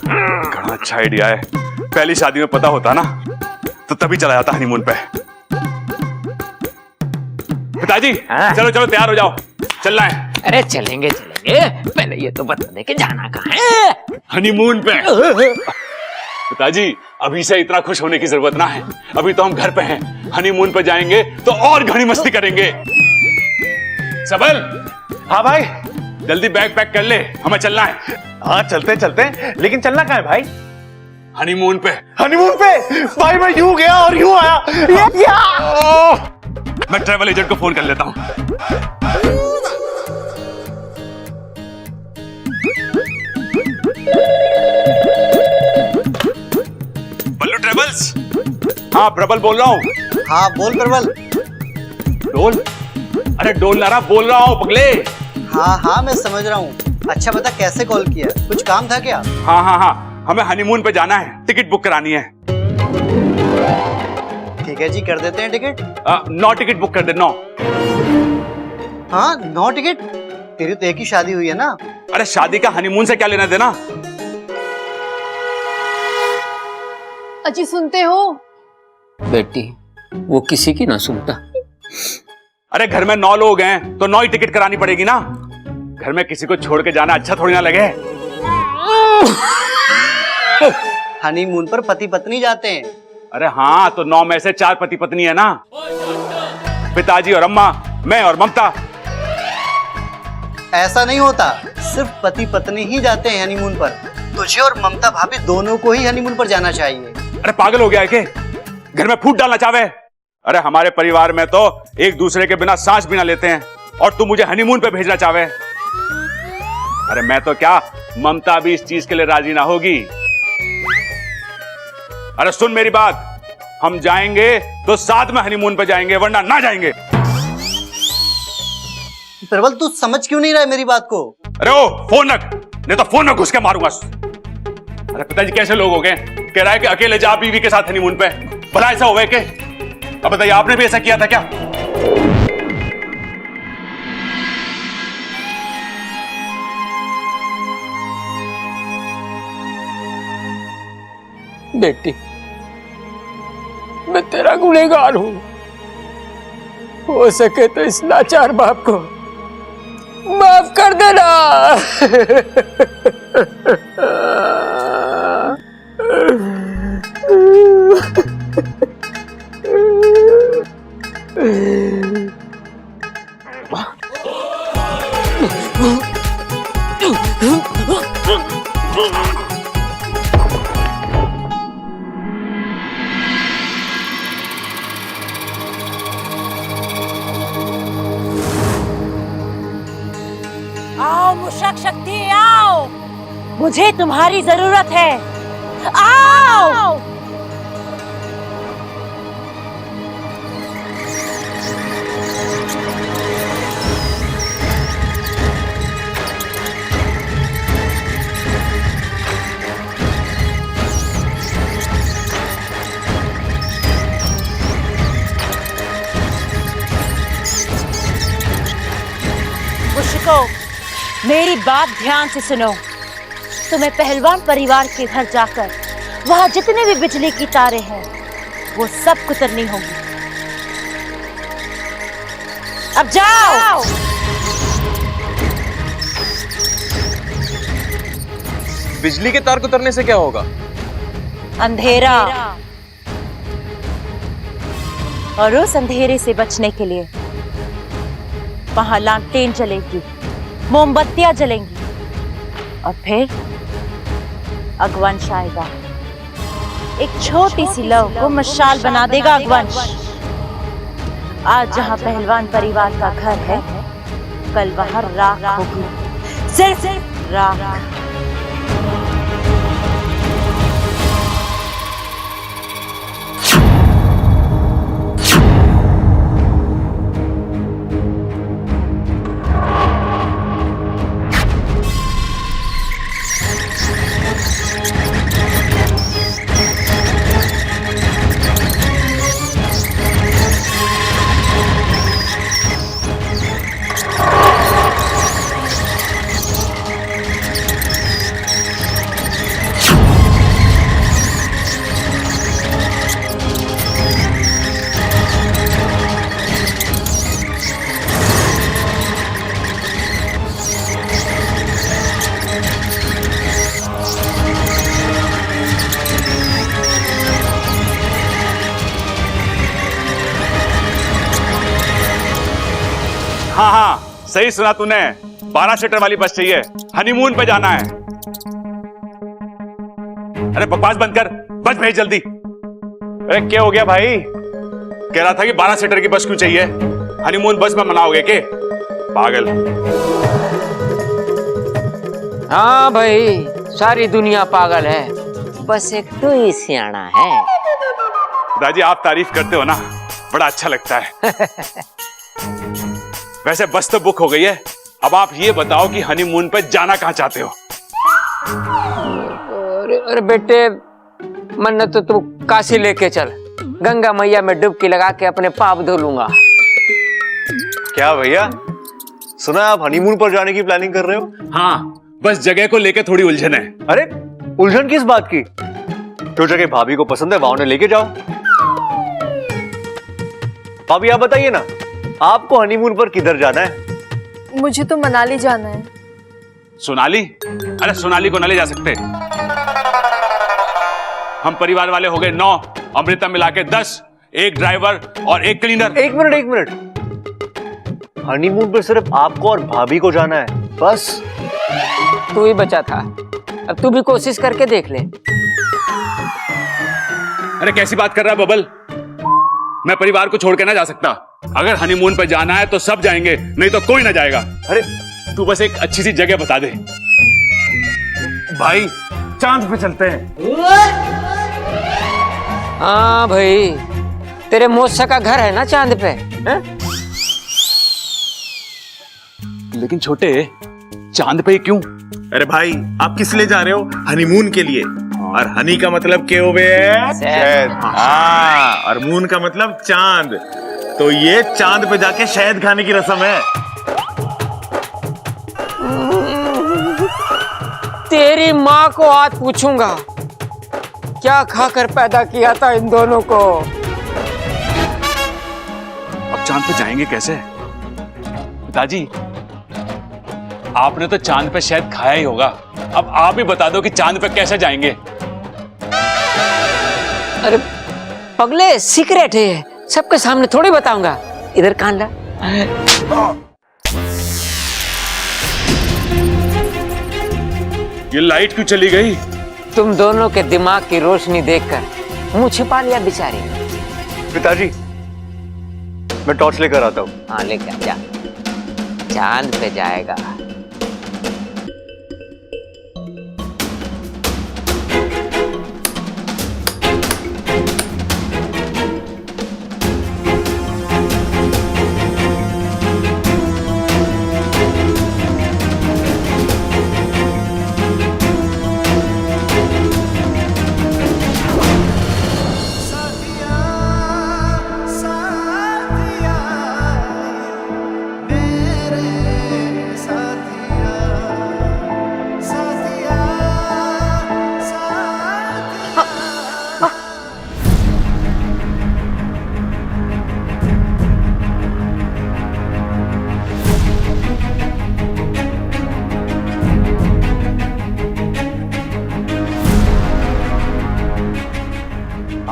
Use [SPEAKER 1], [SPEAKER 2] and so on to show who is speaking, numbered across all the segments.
[SPEAKER 1] बड़ा अच्छा आइडिया है। पहली शादी में पता होता ना तो तभी चला जाता हनीमून पे। पिताजी चलो चलो तैयार हो जाओ, चलना है।
[SPEAKER 2] अरे चलेंगे चलेंगे, पहले ये तो बता दे कि जाना कहाँ है?
[SPEAKER 1] हनीमून पे। पिताजी अभी से इतना खुश होने की जरूरत ना है, अभी तो हम घर पे हैं। हनीमून पे जाएंगे तो और घनी मस्ती करेंगे। सबल।
[SPEAKER 3] हाँ भाई।
[SPEAKER 1] जल्दी बैग पैक कर ले, हमें चलना है।
[SPEAKER 3] हाँ चलते चलते, लेकिन चलना कहाँ है भाई?
[SPEAKER 1] हनीमून पे।
[SPEAKER 3] हनीमून पे? भाई मैं यूं गया और यूं आया।
[SPEAKER 1] मैं ट्रैवल एजेंट को फोन कर लेता हूं। बल्लू ट्रेवल्स। हाँ प्रबल बोल रहा हूँ।
[SPEAKER 4] हाँ बोल प्रबल।
[SPEAKER 1] डोल? अरे डोल ना रहा, बोल रहा हूँ पगले।
[SPEAKER 4] हाँ हाँ मैं समझ रहा हूँ। अच्छा बता कैसे कॉल किया, कुछ काम था क्या?
[SPEAKER 1] हाँ हाँ हाँ, हमें हनीमून पे जाना है, टिकट बुक करानी है।
[SPEAKER 4] ठीक है जी, कर देते हैं टिकट।
[SPEAKER 1] 9 टिकट बुक कर दे, 9।
[SPEAKER 4] हाँ 9 टिकट? तेरी तो एक ही शादी हुई है ना।
[SPEAKER 1] अरे शादी का हनीमून से क्या लेना देना?
[SPEAKER 5] अजी सुनते हो?
[SPEAKER 2] बेटी वो किसी की ना सुनता।
[SPEAKER 1] अरे घर में 9 लोग हैं तो 9 ही टिकट करानी पड़ेगी ना। घर में किसी को छोड़ के जाना अच्छा थोड़ी ना लगे।
[SPEAKER 4] हनीमून पर पति पत्नी जाते हैं।
[SPEAKER 1] अरे हाँ तो 9 में से 4 पति पत्नी है ना, पिताजी और अम्मा, मैं और ममता।
[SPEAKER 4] ऐसा नहीं होता, सिर्फ पति पत्नी ही जाते हैं हनीमून पर। तुझे और ममता भाभी दोनों को ही हनीमून पर जाना चाहिए।
[SPEAKER 1] अरे पागल हो गया है के? घर में फूट डालना चाहे? अरे हमारे परिवार में तो एक दूसरे के बिना सांस भी ना लेते हैं, और तू मुझे हनीमून पे भेजना चाहे? अरे मैं तो क्या, ममता भी इस चीज के लिए राजी ना होगी। अरे सुन मेरी बात, हम जाएंगे तो साथ में हनीमून पे जाएंगे, वरना ना जाएंगे।
[SPEAKER 4] प्रबल तू समझ क्यों नहीं रहा है मेरी बात को?
[SPEAKER 1] अरे ओ फोन रख, नहीं तो फोन में घुस के मारूंगा। अरे पिताजी कैसे लोग हो गए, कह रहा है कि अकेले जा बीवी के साथ हनीमून पे। भला ऐसा हो गए के? अब बताइए आपने भी ऐसा किया था क्या?
[SPEAKER 2] बेटी मैं तेरा गुनहगार हूं, हो सके तो इस लाचार बाप को माफ कर देना।
[SPEAKER 6] आओ मुशक शक्ति आओ, मुझे तुम्हारी जरूरत है। आओ। मुशको मेरी बात ध्यान से सुनो। तुम्हें पहलवान परिवार के घर जाकर वहां जितने भी बिजली की तारें हैं वो सब कुतरनी होंगी। अब जाओ।
[SPEAKER 3] बिजली के तार कुतरने से क्या होगा?
[SPEAKER 6] अंधेरा, और उस अंधेरे से बचने के लिए वहां लालटेन जलेगी, मोमबत्तियां जलेंगी, और फिर अगवंश आएगा। एक छोटी सी लौ को मशाल बना देगा अगवंश। आज जहां पहलवान परिवार का घर है, कल वहां राख होगी, सिर्फ राख।
[SPEAKER 1] सही सुना तूने, 12 सीटर वाली बस चाहिए, हनीमून पे जाना है। अरे बकवास बंद कर, बस भेज जल्दी।
[SPEAKER 3] अरे क्या हो गया भाई?
[SPEAKER 1] कह रहा था कि 12 सीटर की बस क्यों चाहिए, हनीमून बस में मनाओगे के? पागल।
[SPEAKER 2] हाँ भाई, सारी दुनिया पागल है, बस एक तू ही सियाना है।
[SPEAKER 1] दादी आप तारीफ करते हो ना, बड़ा अच्छा लगता है। वैसे बस तो बुक हो गई है, अब आप ये बताओ कि हनीमून पे जाना कहाँ चाहते हो?
[SPEAKER 2] अरे बेटे, मन तो तू काशी लेके चल, गंगा मैया में डुबकी लगा के अपने पाप धो लूंगा।
[SPEAKER 3] क्या भैया, सुना आप हनीमून पर जाने की प्लानिंग कर रहे हो?
[SPEAKER 1] हाँ, बस जगह को लेके थोड़ी उलझन है।
[SPEAKER 3] अरे उलझन किस बात की? जो जगह भाभी को पसंद है वहां उन्हें लेके जाओ। भाभी आप बताइए ना, आपको हनीमून पर किधर जाना है?
[SPEAKER 5] मुझे तो मनाली जाना है।
[SPEAKER 1] सोनाली? अरे सोनाली को न ले जा सकते, हम परिवार वाले हो गए 9, अमृता मिला के 10, एक ड्राइवर और एक क्लीनर।
[SPEAKER 3] एक मिनट, हनीमून पर सिर्फ आपको और भाभी को जाना है, बस।
[SPEAKER 2] तू ही बचा था, अब तू भी कोशिश करके देख ले।
[SPEAKER 1] अरे कैसी बात कर रहा है बबल, मैं परिवार को छोड़ के ना जा सकता। अगर हनीमून पे जाना है तो सब जाएंगे, नहीं तो कोई ना जाएगा।
[SPEAKER 3] अरे
[SPEAKER 1] तू बस एक अच्छी सी जगह बता दे।
[SPEAKER 3] भाई चांद पे चलते हैं।
[SPEAKER 2] हाँ भाई, तेरे मौसा का घर है ना चांद पे, है?
[SPEAKER 1] लेकिन छोटे, चांद पे क्यों?
[SPEAKER 7] अरे भाई आप किस लिए जा रहे हो? हनीमून के लिए। और हनी का मतलब क्या हो गया? शहद। हाँ, और मून का मतलब चांद, तो ये चांद पे जाके शहद खाने की रस्म है।
[SPEAKER 2] तेरी माँ को आज पूछूंगा क्या खाकर पैदा किया था इन दोनों को।
[SPEAKER 1] अब चांद पे जाएंगे कैसे? पिताजी, आपने तो चांद पे शायद खाया ही होगा, अब आप ही बता दो कि चांद पे कैसे जाएंगे?
[SPEAKER 2] अरे पगले, सीक्रेट है, सबके सामने थोड़ी बताऊंगा। इधर कान ला।
[SPEAKER 1] ये लाइट क्यों चली गई?
[SPEAKER 2] तुम दोनों के दिमाग की रोशनी देखकर मुंह छिपा लिया बेचारी।
[SPEAKER 3] पिताजी, मैं टॉर्च लेकर आता हूँ।
[SPEAKER 2] हाँ लेकर जा, चांद पे जाएगा।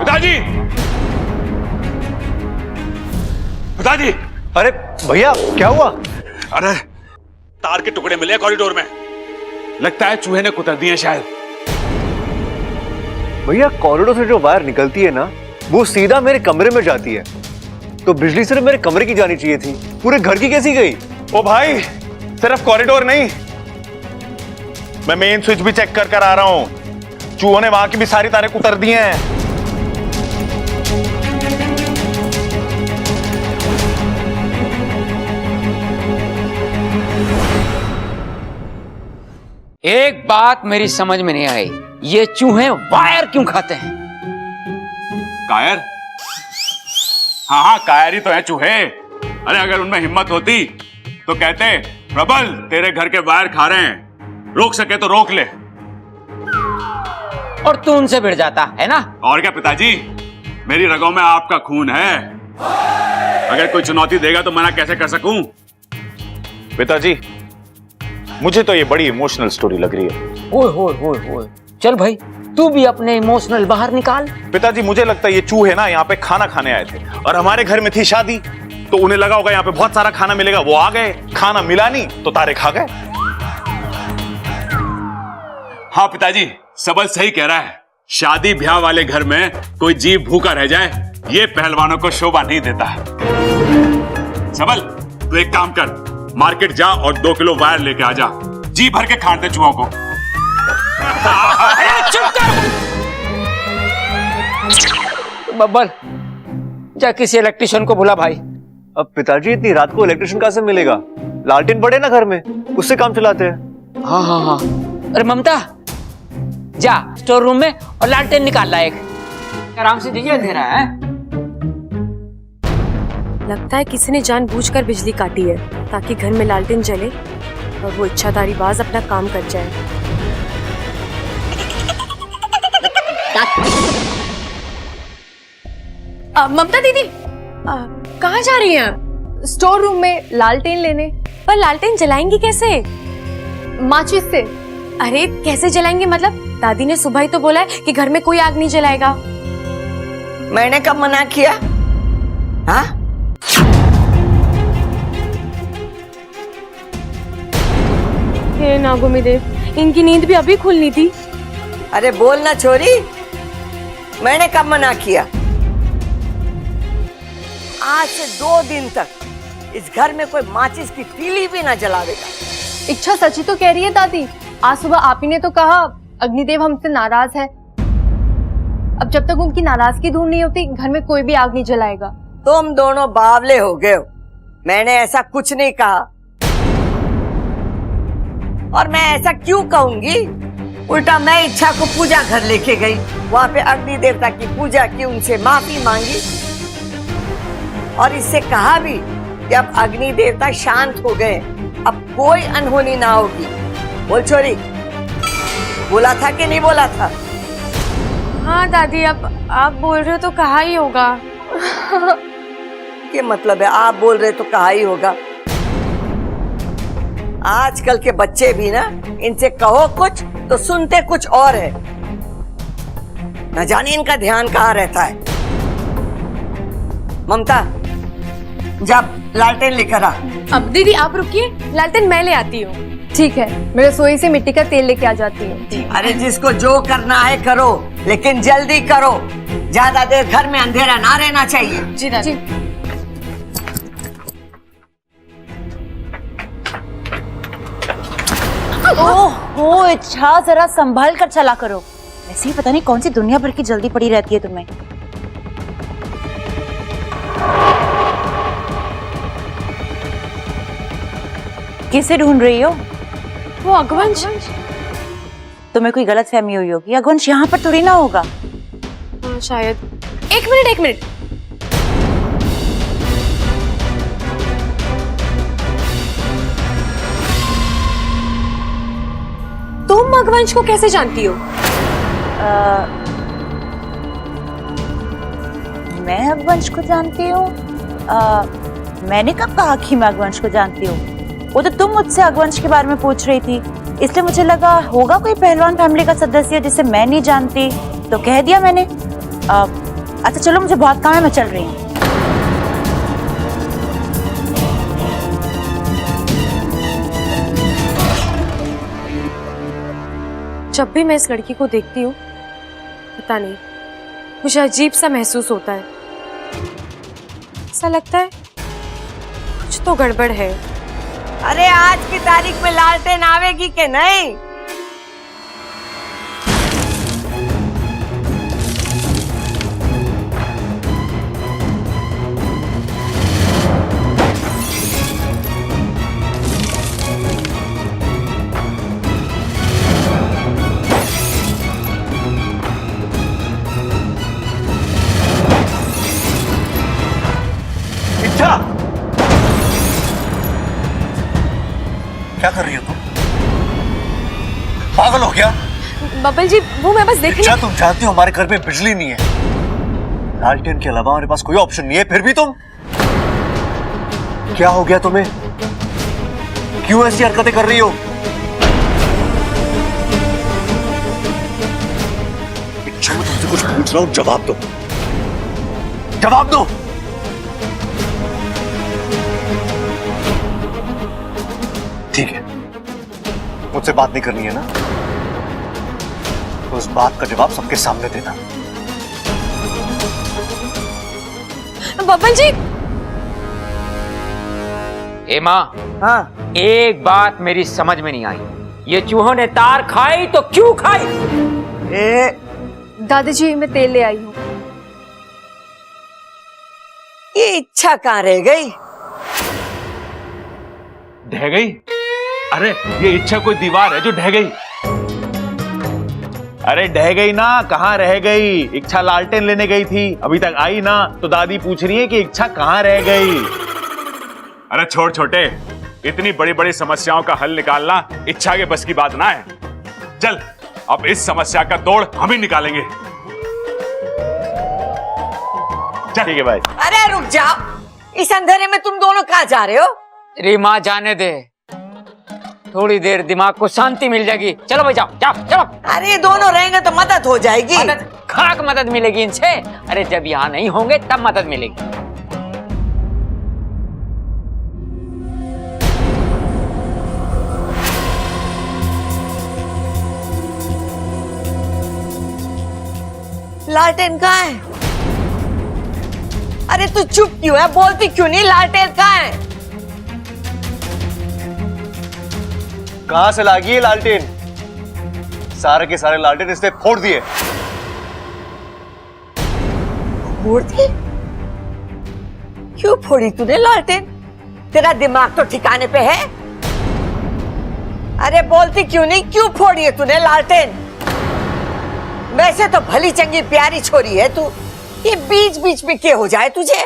[SPEAKER 1] पिताजी! पिताजी!
[SPEAKER 3] अरे भैया क्या हुआ?
[SPEAKER 1] अरे तार के टुकड़े मिले कॉरिडोर में, लगता है चूहे ने कुतर दिए शायद।
[SPEAKER 3] भैया कॉरिडोर से जो वायर निकलती है ना, वो सीधा मेरे कमरे में जाती है, तो बिजली सिर्फ मेरे कमरे की जानी चाहिए थी, पूरे घर की कैसी गई?
[SPEAKER 7] ओ भाई, सिर्फ कॉरिडोर नहीं, मैं मेन स्विच भी चेक कर आ रहा हूँ, चूहों ने वहां की भी सारी तारें कुतर दी हैं।
[SPEAKER 2] एक बात मेरी समझ में नहीं आई, ये चूहे वायर क्यों खाते हैं?
[SPEAKER 1] कायर? हाँ हाँ, कायर ही तो है चूहे। अरे अगर उनमें हिम्मत होती तो कहते, प्रबल तेरे घर के वायर खा रहे हैं, रोक सके तो रोक ले।
[SPEAKER 2] और तू उनसे भिड़ जाता है ना?
[SPEAKER 1] और क्या पिताजी, मेरी रगों में आपका खून है, अगर कोई चुनौती देगा तो मना कैसे कर सकूं?
[SPEAKER 7] पिताजी, मुझे तो ये बड़ी इमोशनल स्टोरी लग रही है।
[SPEAKER 2] ओए होए होए होए, चल भाई तू भी अपने इमोशनल बाहर निकाल।
[SPEAKER 7] पिताजी मुझे लगता है ये चूहे ना यहाँ पे खाना खाने आए थे और हमारे घर में थी शादी, तो उन्हें लगा होगा यहाँ पे बहुत सारा खाना मिलेगा, वो आ गए। खाना मिला नहीं तो तारे खा गए।
[SPEAKER 1] हाँ पिताजी, सबल सही कह रहा है। शादी ब्याह वाले घर में कोई जीव भूखा रह जाए, ये पहलवानों को शोभा नहीं देता। सबल, तू एक काम कर, मार्केट जा और 2 किलो वायर लेके आ जा। जी भर के खाट दे चूहों को।
[SPEAKER 2] चुप कर बब्बल, जा किसी इलेक्ट्रिशियन को बुला भाई।
[SPEAKER 3] अब पिताजी इतनी रात को इलेक्ट्रिशियन कहां से मिलेगा? लालटेन पड़े ना घर में, उससे काम चलाते हैं।
[SPEAKER 2] हाँ हाँ हाँ। अरे ममता, जा स्टोर रूम में और लालटेन निकाल ला एक। आराम से दीजिए, अंधेरा है।
[SPEAKER 8] लगता है किसी ने जानबूझकर बिजली काटी है ताकि घर में लालटेन जले और वो इच्छाधारी बाज अपना काम कर जाए।
[SPEAKER 5] ममता दीदी,
[SPEAKER 8] कहाँ जा रही हैं?
[SPEAKER 5] स्टोर रूम में लालटेन लेने।
[SPEAKER 8] पर लालटेन जलाएंगी कैसे?
[SPEAKER 5] माचिस से।
[SPEAKER 8] अरे कैसे जलाएंगे? मतलब दादी ने सुबह ही तो बोला है कि घर में कोई आग नहीं जलाएगा।
[SPEAKER 9] मैंने कब मना किया? हाँ?
[SPEAKER 8] हे नागोमी देव, इनकी नींद भी अभी खुलनी थी।
[SPEAKER 9] अरे बोल ना छोरी, मैंने कब मना किया? आज से 2 दिन तक इस घर में कोई माचिस की तीली भी ना जलावेगा।
[SPEAKER 5] इच्छा सच्ची तो कह रही है दादी। आज सुबह आप ही ने तो कहा अग्निदेव हमसे नाराज है। अब जब तक उनकी नाराजगी दूर नहीं होती, घर में कोई भी आग नहीं जलाएगा।
[SPEAKER 9] तुम दोनों बावले हो गए हो। मैंने ऐसा कुछ नहीं कहा। और मैं ऐसा क्यों कहूंगी? उल्टा मैं इच्छा को पूजा घर लेके गई, वहां पे अग्नि देवता की पूजा की, उनसे माफी मांगी और इससे कहा भी कि अब अग्नि देवता शांत हो गए, अब कोई अनहोनी ना होगी। बोल छोरी, बोला था कि नहीं बोला था?
[SPEAKER 8] हाँ दादी, अब आप बोल रहे हो तो कहा ही होगा।
[SPEAKER 9] क्या मतलब है आप बोल रहे तो कहा ही होगा? आजकल के बच्चे भी ना, इनसे कहो कुछ तो सुनते कुछ और है। न जाने इनका ध्यान कहाँ रहता है। ममता, जा लालटेन लेकर आ।
[SPEAKER 8] अब दीदी आप रुकिए, लालटेन मैं ले आती हूँ।
[SPEAKER 5] ठीक है, मैं रसोई से मिट्टी का तेल लेके आ जाती हूँ।
[SPEAKER 9] अरे जिसको जो करना है करो, लेकिन जल्दी करो। ज्यादा देर घर में अंधेरा ना रहना चाहिए।
[SPEAKER 8] जी दादी।
[SPEAKER 6] ओह इच्छा, जरा संभाल कर चला करो। ऐसे ही पता नहीं कौन सी दुनिया भर की जल्दी पड़ी रहती है तुम्हें। किसे ढूंढ रही हो?
[SPEAKER 8] वो अगवंश।
[SPEAKER 6] तुम्हें कोई गलत फहमी हुई होगी, अगवंश यहाँ पर थोड़ी ना होगा।
[SPEAKER 8] शायद। एक मिनट। तुम अगवंश को कैसे जानती हो?
[SPEAKER 6] मैं अगवंश को जानती हूँ? मैंने कब कहा कि मैं अगवंश को जानती हूँ? वो तो तुम मुझसे अगवंश के बारे में पूछ रही थी, इसलिए मुझे लगा होगा कोई पहलवान फैमिली का सदस्य जिसे मैं नहीं जानती, तो कह दिया मैंने। अच्छा चलो, मुझे बहुत काम है, मैं चल रही हूँ।
[SPEAKER 8] जब भी मैं इस लड़की को देखती हूँ, पता नहीं मुझे अजीब सा महसूस होता है। ऐसा लगता है कुछ तो गड़बड़ है।
[SPEAKER 9] अरे आज की तारीख में लालटेन आवेगी कि नहीं?
[SPEAKER 3] इच्छा, क्या कर रही हो तुम? पागल हो गया?
[SPEAKER 8] बबल जी, वो मैं बस देखने।
[SPEAKER 3] इच्छा, तुम जानती हो हमारे घर में बिजली नहीं है। लालटेन के अलावा हमारे पास कोई ऑप्शन नहीं है, फिर भी तुम। क्या हो गया तुम्हें? क्यों ऐसी हरकतें कर रही हो? इच्छा, मैं तुमसे कुछ पूछ रहा हूं, जवाब दो। जवाब दो। ठीक है, मुझसे बात नहीं करनी है ना, तो उस बात का जवाब सबके सामने देना।
[SPEAKER 8] बब्बन जी।
[SPEAKER 2] ए माँ,
[SPEAKER 9] हाँ,
[SPEAKER 2] एक बात मेरी समझ में नहीं आई, ये चूहों ने तार खाई तो क्यों खाई?
[SPEAKER 9] ए,
[SPEAKER 5] दादाजी मैं तेल ले आई हूँ।
[SPEAKER 9] ये इच्छा कहाँ रह गई?
[SPEAKER 7] ढह गई? अरे ये इच्छा कोई दीवार है जो ढह गई? अरे ढह गई ना, कहाँ रह गई? इच्छा लालटेन लेने गई थी, अभी तक आई ना, तो दादी पूछ रही है कि इच्छा कहाँ रह गई।
[SPEAKER 1] अरे छोड़ छोटे, इतनी बड़ी बड़ी समस्याओं का हल निकालना इच्छा के बस की बात ना है। चल अब इस समस्या का तोड़ हम ही निकालेंगे।
[SPEAKER 7] ठीक है भाई।
[SPEAKER 9] अरे रुक जाओ, इस अंधेरे में तुम दोनों कहाँ जा रहे हो?
[SPEAKER 2] रे माँ जाने दे, थोड़ी देर दिमाग को शांति मिल जाएगी। चलो भाई, जाओ जाओ चलो।
[SPEAKER 9] अरे दोनों रहेंगे तो मदद हो जाएगी।
[SPEAKER 2] मदद? खाक मदद मिलेगी इनसे? अरे जब यहाँ नहीं होंगे तब मदद मिलेगी।
[SPEAKER 9] लालटेन कहाँ है? अरे तू चुप क्यों है? बोलती क्यों नहीं? लालटेन कहाँ है?
[SPEAKER 3] कहां से लागी है लालटेन? सारे के सारे लालटेन इसने फोड़ दिए।
[SPEAKER 9] फोड़ दी? क्यों फोड़ी तूने लालटेन? तेरा दिमाग तो ठिकाने पे है? अरे बोलती क्यों नहीं? क्यों फोड़ी है तूने लालटेन? वैसे तो भली चंगी प्यारी छोरी है तू, ये बीच बीच में क्या हो जाए तुझे?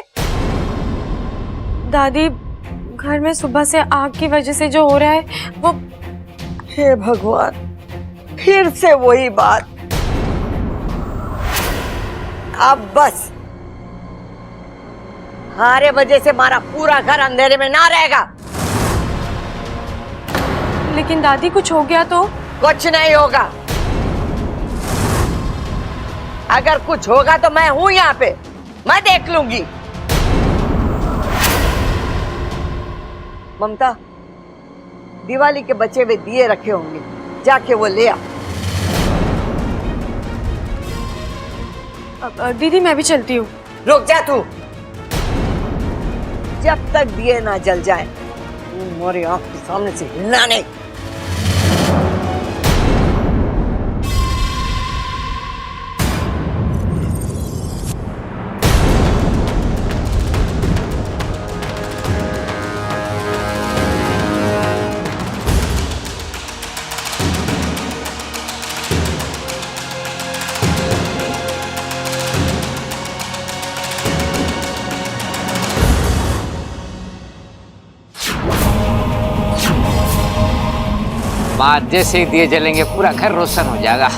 [SPEAKER 8] दादी, घर में सुबह से आग की वजह से जो हो रहा है वो।
[SPEAKER 9] हे भगवान, फिर से वही बात। अब बस, हमारे वजह से हमारा पूरा घर अंधेरे में ना रहेगा।
[SPEAKER 8] लेकिन दादी कुछ हो गया तो?
[SPEAKER 9] कुछ नहीं होगा। अगर कुछ होगा तो मैं हूं यहाँ पे, मैं देख लूंगी। ममता, दिवाली के बचे हुए दिए रखे होंगे, जाके वो ले आ।
[SPEAKER 8] दीदी मैं भी चलती हूँ।
[SPEAKER 9] रुक जा तू, जब तक दिए ना जल जाए तू हमारी आंख के सामने से हिलना नहीं।
[SPEAKER 2] बात जैसे ही दिए जलेंगे पूरा घर रोशन हो जाएगा।